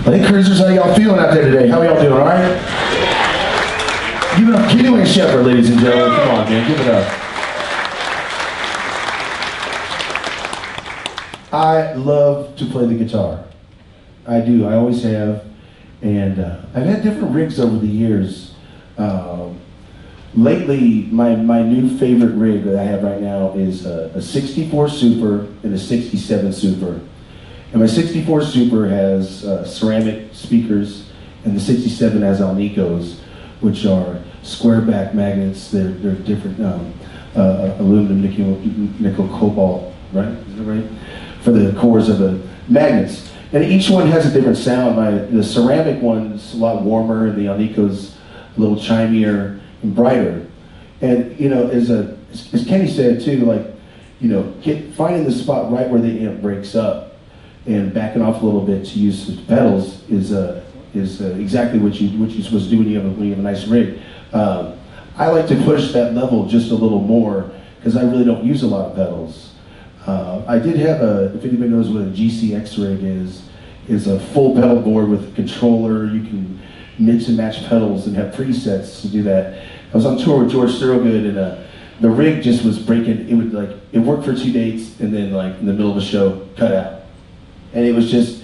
Well, hey, cruisers, how y'all feeling out there today? How y'all doing, all right? Give it up, Kenny Shepherd, ladies and gentlemen. Come on, man, give it up. I love to play the guitar. I do, I always have. And I've had different rigs over the years. Lately, my new favorite rig that I have right now is a 64 Super and a 67 Super. And my 64 Super has ceramic speakers, and the 67 has Alnicos, which are square back magnets. They're different aluminum, nickel, cobalt, right? Is that right? For the cores of the magnets. And each one has a different sound. The ceramic one's a lot warmer, and the Alnico's a little chimier and brighter. And you know, as Kenny said too, like, you know, finding the spot right where the amp breaks up and backing off a little bit to use the pedals is exactly what you're supposed to do when you have a nice rig. I like to push that level just a little more because I really don't use a lot of pedals. I did have if anybody knows what a GCX rig is a full pedal board with a controller. You can mix and match pedals and have presets to do that. I was on tour with George Thorogood, and the rig just was breaking. It worked for 2 dates, and then like in the middle of the show, cut out. And it was just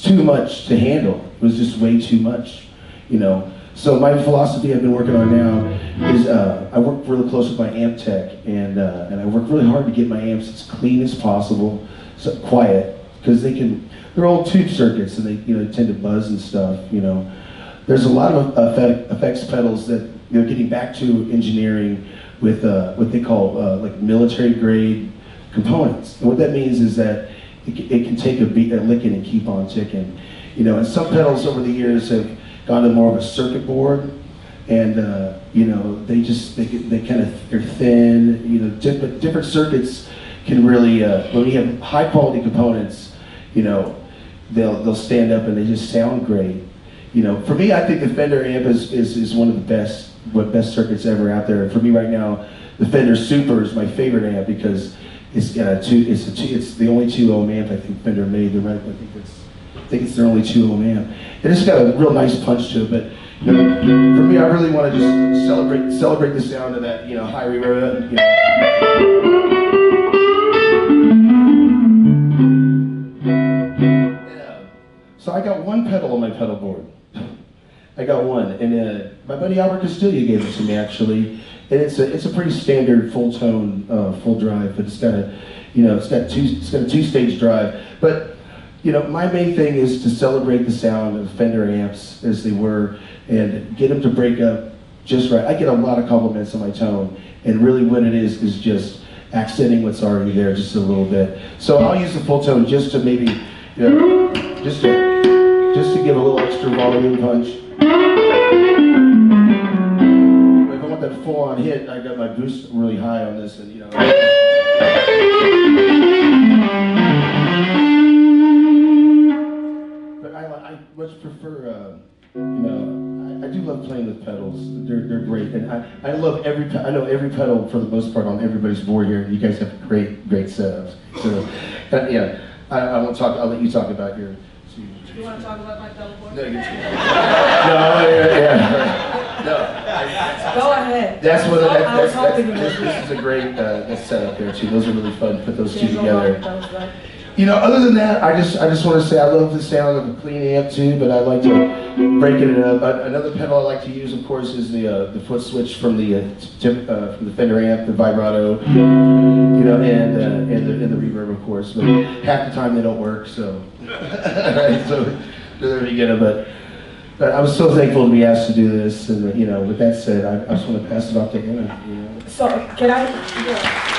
too much to handle. It was just way too much, you know. So my philosophy I've been working on now is I work really close with my amp tech, and I work really hard to get my amps as clean as possible, so quiet, because they're old tube circuits, and they tend to buzz and stuff, you know. There's a lot of effects pedals that getting back to engineering with what they call like military grade components. And what that means is that it can take a licking and keep on ticking, you know. And some pedals over the years have gone to more of a circuit board, and you know, they're thin. You know, different circuits can really when you have high quality components, you know, they'll stand up and they just sound great. You know, for me, I think the Fender amp is one of the best circuits ever out there. And for me right now, the Fender Super is my favorite amp because it's the only 2-ohm amp I think Fender made. I think it's their only 2-ohm amp. And it's got a real nice punch to it. But you know, for me, I really want to just celebrate the sound of that, you know, high reverb. You know. So I got one pedal on my pedal board. I got one, and my buddy Albert Castillo gave it to me actually. And it's a pretty standard full tone, full drive, but it's got a two-stage drive. But you know, my main thing is to celebrate the sound of Fender amps as they were, and get them to break up just right. I get a lot of compliments on my tone, and really what it is just accenting what's already there just a little bit. So I'll use the full tone just to maybe, you know, just to give a little extra volume punch. That full-on hit, I got my boost really high on this, and you know. But I much prefer, you know, I do love playing with pedals. They're great, and I love I know every pedal for the most part on everybody's board here. You guys have great setups. So yeah, I won't talk. I'll let you talk about your. You want to talk about my pedal board? No, yeah. Right. No, go ahead. That's what. This is a great setup there too. Those are really fun to put those two together. You know, other than that, I just want to say I love the sound of a clean amp too, but I like to break it up. Another pedal I like to use, of course, is the foot switch from the Fender amp, the vibrato, you know, and the reverb, of course. But half the time they don't work, so right, so there you go. But I was so thankful to be asked to do this, and you know, with that said, I just want to pass it off to Anna. You know. So can I? Yeah.